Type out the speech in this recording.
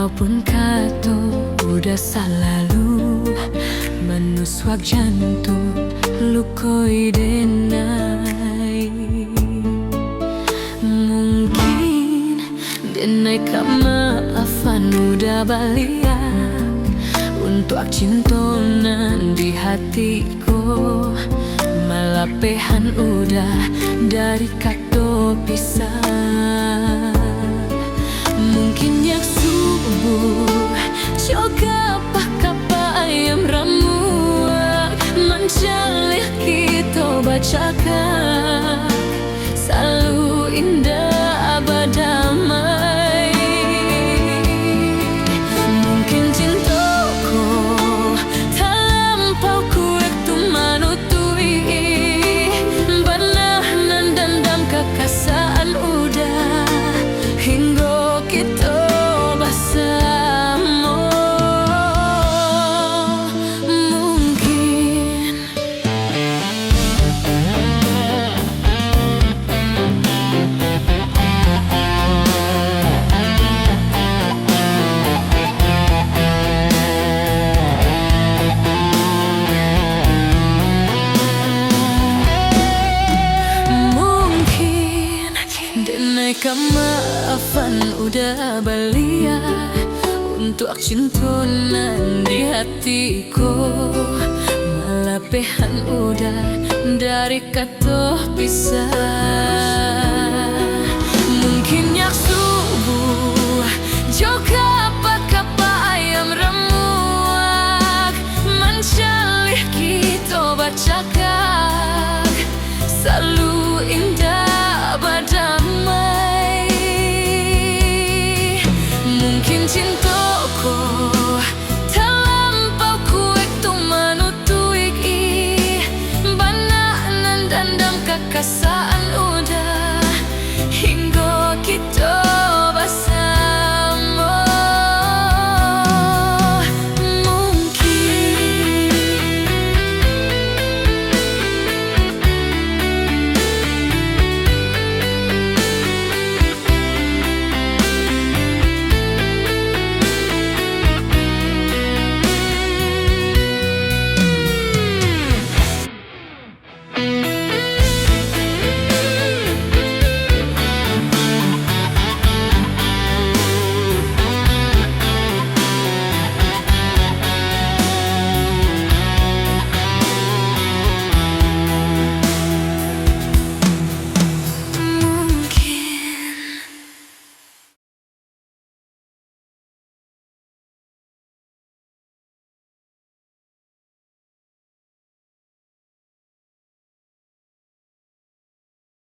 Walaupun kata udah selalu menusuk jantung lukoi denai. Mungkin denai kemaafan udah baliak untuk cintonan di hatiku. Malapehan udah dari kata pisah. Mungkin yak subuh juga pakapa ayam ramuak mencalih kita bacakan selalu indah abadamai. Mungkin cintaku tak lampau kuek tu manutui banah nan dendam kekasaan udah hingga kita bersama. Mungkin denai kemaafan udah baliak untuk cintonan di hatiku. Malapehan udah dari kata pisah. Mungkin yak subuh juga pakapa ayam ramuak mencalih kita bacakan selalu indah berdamai. Mungkin cintaku